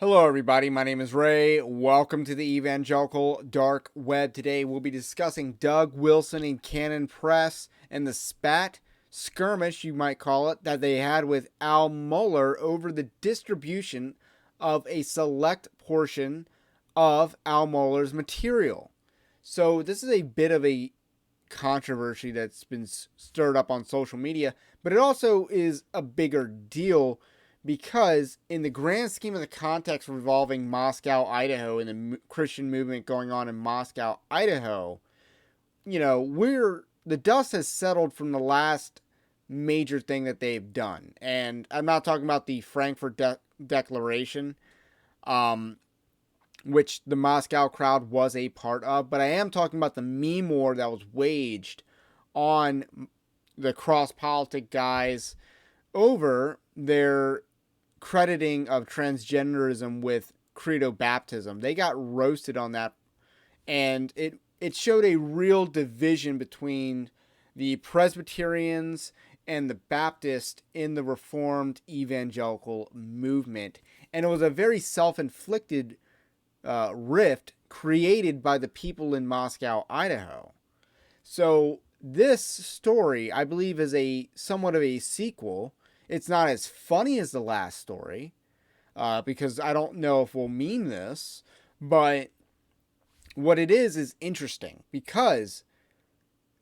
Hello, everybody. My name is Ray. Welcome to the Evangelical Dark Web. Today, we'll be discussing Doug Wilson and Canon Press and the spat skirmish, you might call it, that they had with Al Mohler over the distribution of a select portion of Al Mohler's material. So, this is a bit of a controversy that's been stirred up on social media, but it also is a bigger deal because in the grand scheme of the context revolving Moscow, Idaho, and the Christian movement going on in Moscow, Idaho, the dust has settled from the last major thing that they've done. And I'm not talking about the Frankfurt Declaration, which the Moscow crowd was a part of, but I am talking about the meme war that was waged on the cross-politic guys over their crediting of transgenderism with credobaptism. They got roasted on that, and it showed a real division between the Presbyterians and the Baptists in the Reformed Evangelical movement. And it was a very self-inflicted rift created by the people in Moscow, Idaho. So this story, I believe, is a somewhat of a sequel. It's not as funny as the last story, because I don't know if we'll meme this, but what it is interesting because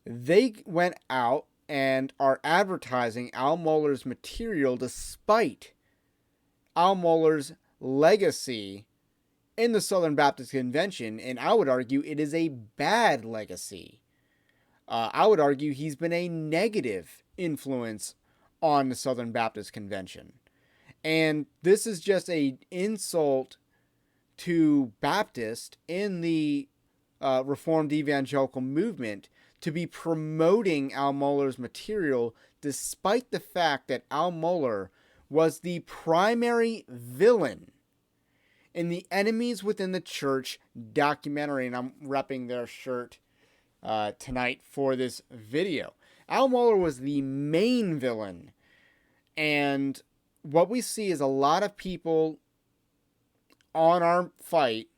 they went out and are advertising Al Mohler's material despite Al Mohler's legacy in the Southern Baptist Convention, and I would argue it is a bad legacy. I would argue he's been a negative influence on the Southern Baptist Convention. And this is just an insult to Baptists in the Reformed Evangelical movement to be promoting Al Mohler's material despite the fact that Al Mohler was the primary villain in the Enemies Within the Church documentary, and I'm repping their shirt tonight for this video. Al Mohler was the main villain, and what we see is a lot of people on our fight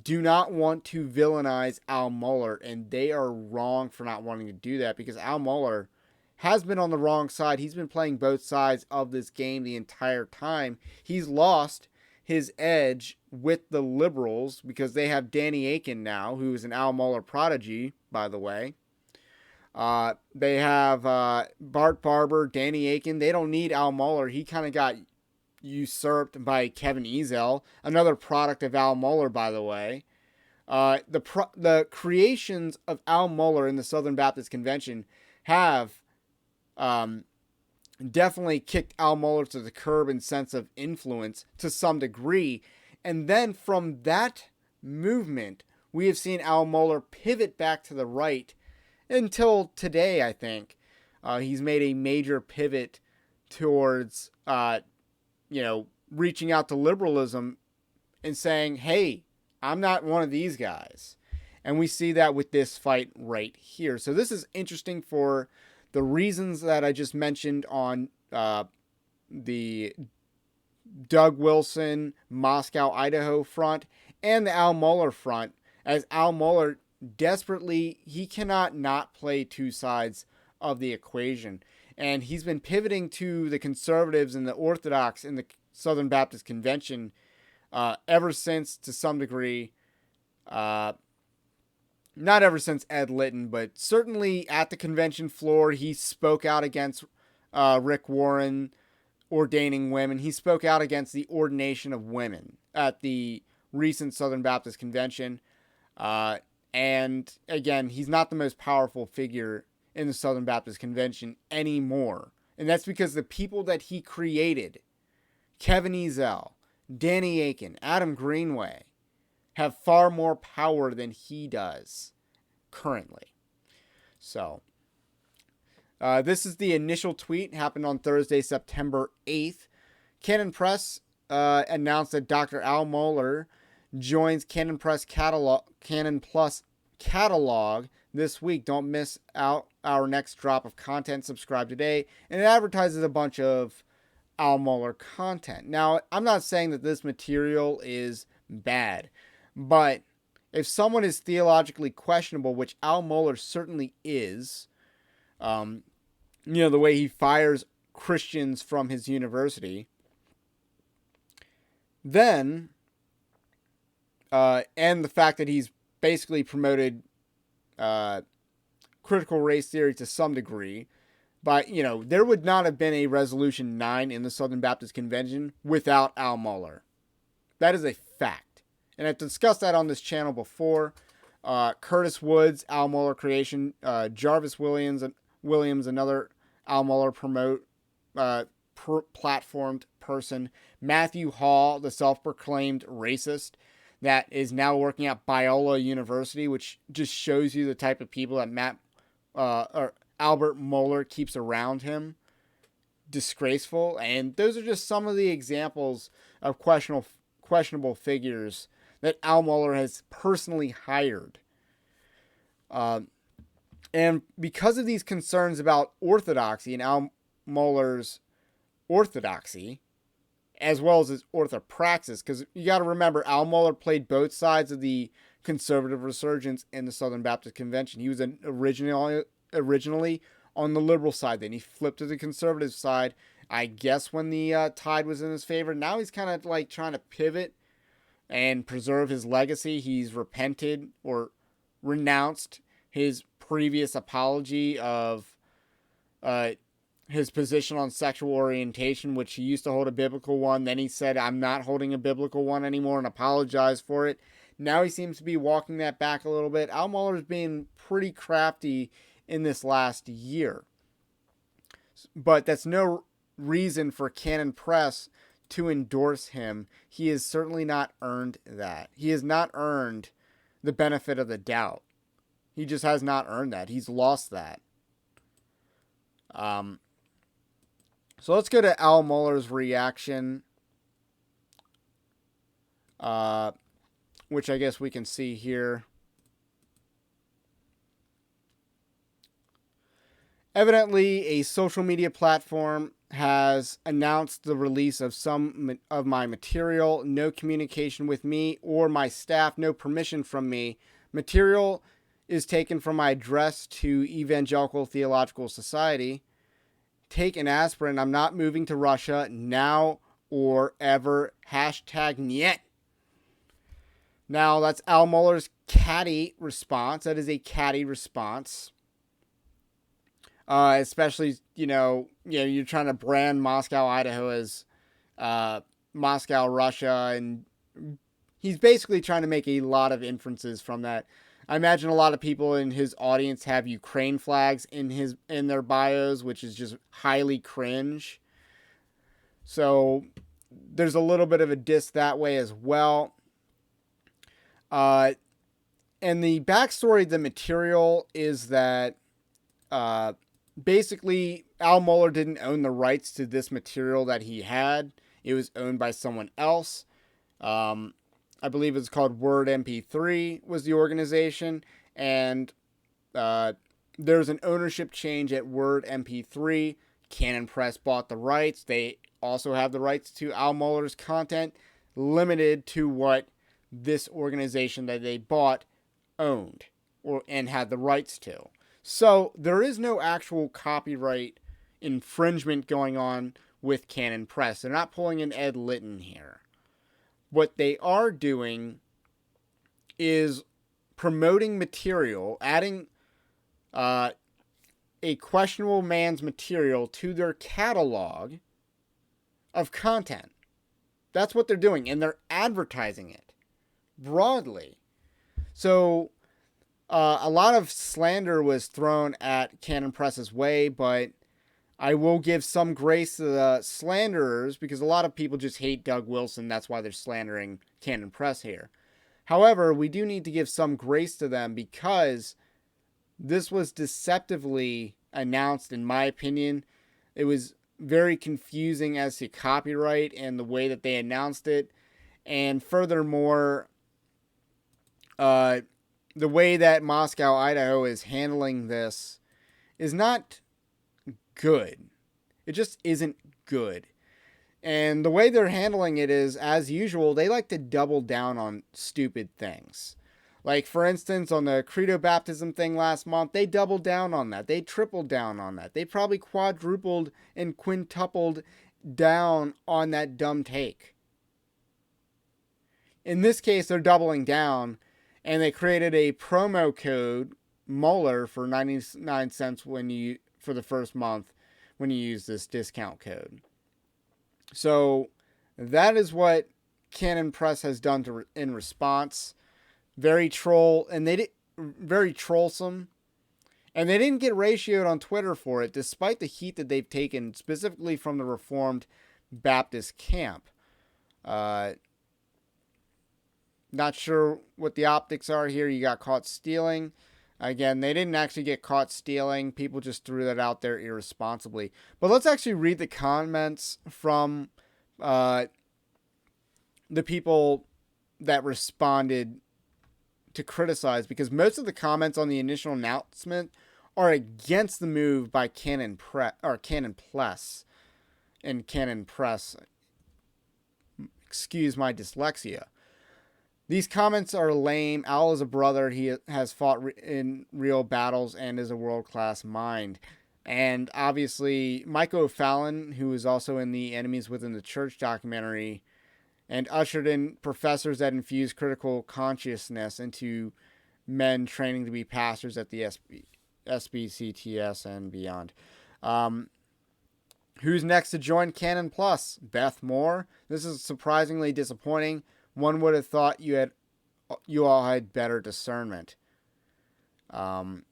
do not want to villainize Al Mohler, and they are wrong for not wanting to do that because Al Mohler has been on the wrong side. He's been playing both sides of this game the entire time. He's lost his edge with the liberals because they have Danny Akin now, who is an Al Mohler prodigy, by the way. They have Bart Barber, Danny Akin. They don't need Al Mohler. He kind of got usurped by Kevin Ezell, another product of Al Mohler, by the way. The creations of Al Mohler in the Southern Baptist Convention have definitely kicked Al Mohler to the curb in sense of influence to some degree. And then from that movement, we have seen Al Mohler pivot back to the right until today, I think. He's made a major pivot towards, reaching out to liberalism and saying, hey, I'm not one of these guys. And we see that with this fight right here. So this is interesting for the reasons that I just mentioned on the Doug Wilson, Moscow, Idaho front and the Al Mohler front, as Al Mohler desperately, he cannot not play two sides of the equation. And he's been pivoting to the conservatives and the Orthodox in the Southern Baptist Convention ever since, to some degree, not ever since Ed Litton, but certainly at the convention floor, he spoke out against Rick Warren ordaining women. He spoke out against the ordination of women at the recent Southern Baptist Convention. And again, he's not the most powerful figure in the Southern Baptist Convention anymore. And that's because the people that he created, Kevin Ezell, Danny Akin, Adam Greenway, have far more power than he does currently. So, this is the initial tweet. It happened on Thursday, September 8th. Canon Press announced that Dr. Al Mohler joins Canon Plus catalog this week. Don't miss out our next drop of content. Subscribe today. And it advertises a bunch of Al Mohler content. Now, I'm not saying that this material is bad, but if someone is theologically questionable, which Al Mohler certainly is, the way he fires Christians from his university, then, and the fact that he's basically promoted critical race theory to some degree, but, there would not have been a Resolution 9 in the Southern Baptist Convention without Al Mohler. That is a fact. And I've discussed that on this channel before. Curtis Woods, Al Mohler creation. Jarvis Williams, another Al Mohler platformed person. Matthew Hall, the self-proclaimed racist that is now working at Biola University, which just shows you the type of people that Albert Mohler keeps around him. Disgraceful. And those are just some of the examples of questionable figures that Al Mohler has personally hired. And because of these concerns about orthodoxy and Al Mohler's orthodoxy, as well as his orthopraxis, because you got to remember, Al Mohler played both sides of the conservative resurgence in the Southern Baptist Convention. He was originally on the liberal side, then he flipped to the conservative side, I guess when the tide was in his favor. Now he's kind of like trying to pivot and preserve his legacy. He's repented or renounced his previous apology of his position on sexual orientation, which he used to hold a biblical one. Then he said, I'm not holding a biblical one anymore, and apologized for it. Now he seems to be walking that back a little bit. Al Mohler's being pretty crafty in this last year. But that's no reason for Canon Press to endorse him. He has certainly not earned that. He has not earned the benefit of the doubt. He just has not earned that. He's lost that. So let's go to Al Mohler's reaction, which I guess we can see here. Evidently, a social media platform has announced the release of some of my material. No communication with me or my staff. No permission from me. Material is taken from my address to Evangelical Theological Society. Take an aspirin. I'm not moving to Russia now or ever. #niet. Now, that's Al Mohler's catty response. That is a catty response. Especially, you're trying to brand Moscow, Idaho as Moscow, Russia, and he's basically trying to make a lot of inferences from that. I imagine a lot of people in his audience have Ukraine flags in their bios, which is just highly cringe. So there's a little bit of a diss that way as well. And the backstory of the material is that basically Al Mohler didn't own the rights to this material that he had. It was owned by someone else. I believe it's called Word MP3 was the organization, and there's an ownership change at Word MP3. Canon Press bought the rights. They also have the rights to Al Mohler's content, limited to what this organization that they bought owned and had the rights to. So there is no actual copyright infringement going on with Canon Press. They're not pulling an Ed Litton here. What they are doing is promoting material, adding a questionable man's material to their catalog of content. That's what they're doing, and they're advertising it broadly. So a lot of slander was thrown at Canon Press's way, but I will give some grace to the slanderers because a lot of people just hate Doug Wilson. That's why they're slandering Canon Press here. However, we do need to give some grace to them because this was deceptively announced, in my opinion. It was very confusing as to copyright and the way that they announced it. And furthermore, the way that Moscow, Idaho is handling this is not good. It just isn't good. And the way they're handling it is, as usual, they like to double down on stupid things. Like, for instance, on the credobaptism thing last month, they doubled down on that. They tripled down on that. They probably quadrupled and quintupled down on that dumb take. In this case, they're doubling down, and they created a promo code, Mohler, for 99 cents for the first month when you use this discount code. So that is what Canon Press has done in response. Very very trollsome, and they didn't get ratioed on Twitter for it, despite the heat that they've taken specifically from the Reformed Baptist camp. Not sure what the optics are here. You got caught stealing. Again, they didn't actually get caught stealing. People just threw that out there irresponsibly. But let's actually read the comments from the people that responded to criticize, because most of the comments on the initial announcement are against the move by Canon Plus and Canon Press. Excuse my dyslexia. These comments are lame. Al is a brother. He has fought in real battles and is a world-class mind. And obviously, Mike O'Fallon, who is also in the Enemies Within the Church documentary, and ushered in professors that infuse critical consciousness into men training to be pastors at the SBCTS and beyond. Who's next to join Canon Plus? Beth Moore. This is surprisingly disappointing. One would have thought you all had better discernment. Al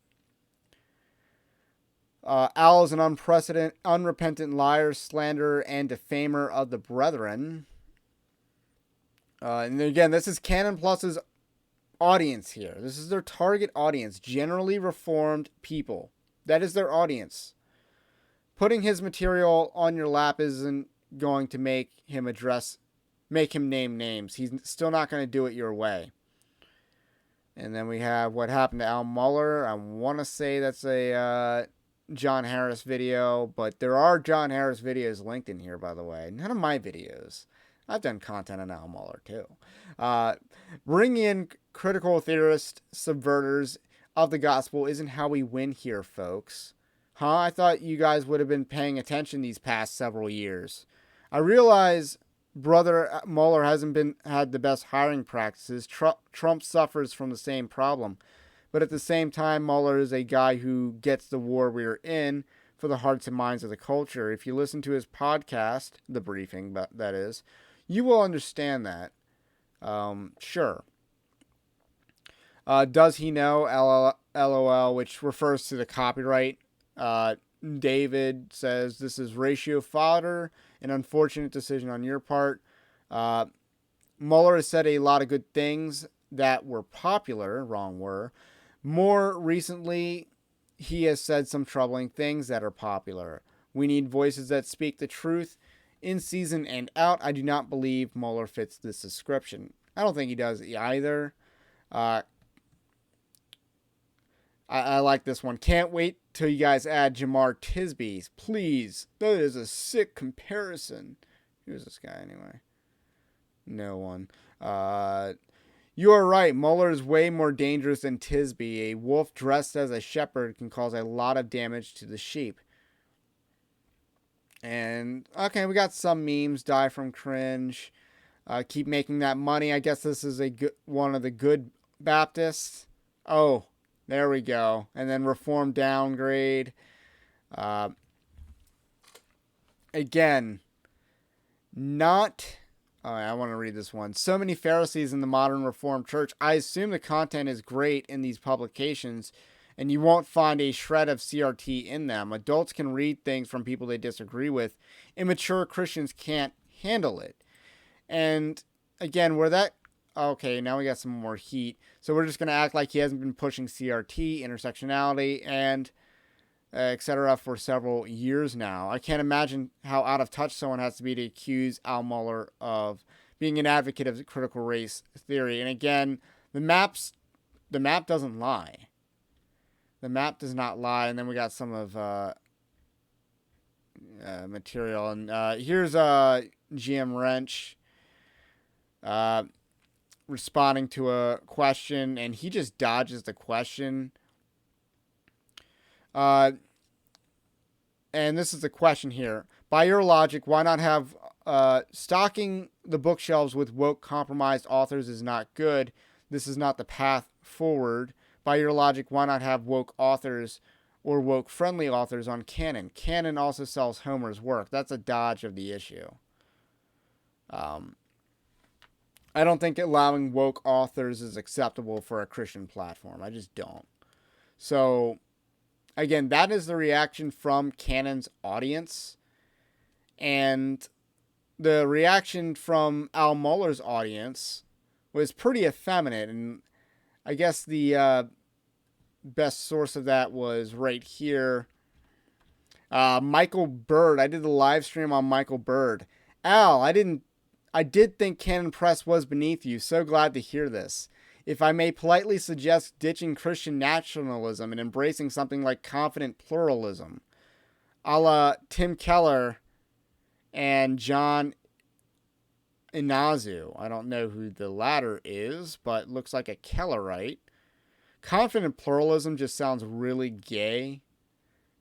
is an unrepentant liar, slanderer, and defamer of the brethren. And again, this is Canon Plus's audience here. This is their target audience, generally Reformed people. That is their audience. Putting his material on your lap isn't going to make him name names. He's still not going to do it your way. And then we have what happened to Al Mohler. I want to say that's a John Harris video, but there are John Harris videos linked in here, by the way. None of my videos. I've done content on Al Mohler, too. Bringing in critical theorist subverters of the gospel isn't how we win here, folks. I thought you guys would have been paying attention these past several years. I realize Brother Mohler hasn't had the best hiring practices. Trump suffers from the same problem. But at the same time, Mohler is a guy who gets the war we're in for the hearts and minds of the culture. If you listen to his podcast, The Briefing, that is, you will understand that. Sure. Does he know? LOL, which refers to the copyright. David says, this is ratio fodder, an unfortunate decision on your part. Mohler has said a lot of good things that were popular, wrong word. More recently, he has said some troubling things that are popular. We need voices that speak the truth in season and out. I do not believe Mohler fits this description. I don't think he does either. I like this one. Can't wait till you guys add Jamar Tisby. Please. That is a sick comparison. Who's this guy anyway? No one. You are right. Mohler is way more dangerous than Tisby. A wolf dressed as a shepherd can cause a lot of damage to the sheep. And, okay, we got some memes. Die from cringe. Keep making that money. I guess this is one of the good Baptists. Oh, there we go. And then reform downgrade. Again, not... I want to read this one. So many Pharisees in the modern Reformed Church. I assume the content is great in these publications, and you won't find a shred of CRT in them. Adults can read things from people they disagree with. Immature Christians can't handle it. And again, okay, now we got some more heat. So we're just going to act like he hasn't been pushing CRT, intersectionality, and etc. for several years now. I can't imagine how out of touch someone has to be to accuse Al Mohler of being an advocate of critical race theory. And again, the map doesn't lie. The map does not lie. And then we got some of material. And here's GM Wrench responding to a question, and he just dodges the question. And this is the question here. By your logic, why not have stocking the bookshelves with woke compromised authors is not good. This is not the path forward. By your logic, why not have woke authors or woke friendly authors on Canon? Canon also sells Homer's work. That's a dodge of the issue. I don't think allowing woke authors is acceptable for a Christian platform. I just don't. So, again, that is the reaction from Canon's audience. And the reaction from Al Mohler's audience was pretty effeminate. And I guess the best source of that was right here. Michael Bird. I did the live stream on Michael Bird. Al, I did think Canon Press was beneath you. So glad to hear this. If I may politely suggest ditching Christian nationalism and embracing something like confident pluralism, a la Tim Keller and John Inazu. I don't know who the latter is, but looks like a Kellerite. Confident pluralism just sounds really gay.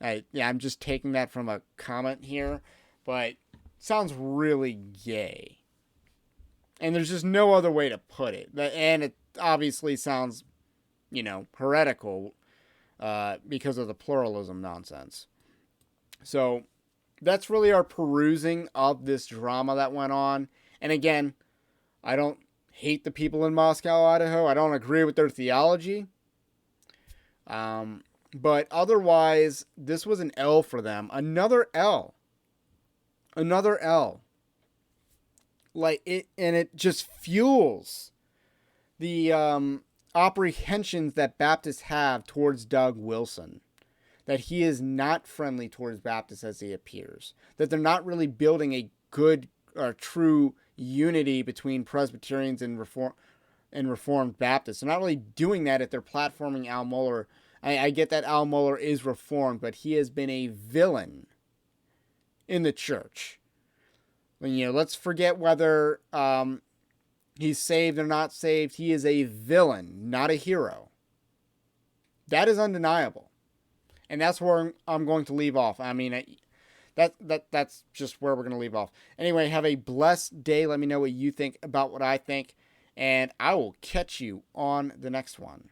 I'm just taking that from a comment here, but it sounds really gay. And there's just no other way to put it. And it obviously sounds, heretical because of the pluralism nonsense. So that's really our perusing of this drama that went on. And again, I don't hate the people in Moscow, Idaho. I don't agree with their theology. But otherwise, this was an L for them. Another L. Another L. And it just fuels the apprehensions that Baptists have towards Doug Wilson. That he is not friendly towards Baptists as he appears. That they're not really building a good or true unity between Presbyterians and Reformed Baptists. They're not really doing that if they're platforming Al Mohler. I get that Al Mohler is Reformed, but he has been a villain in the church. Let's forget whether he's saved or not saved. He is a villain, not a hero. That is undeniable. And that's where I'm going to leave off. I mean, that's just where we're going to leave off. Anyway, have a blessed day. Let me know what you think about what I think. And I will catch you on the next one.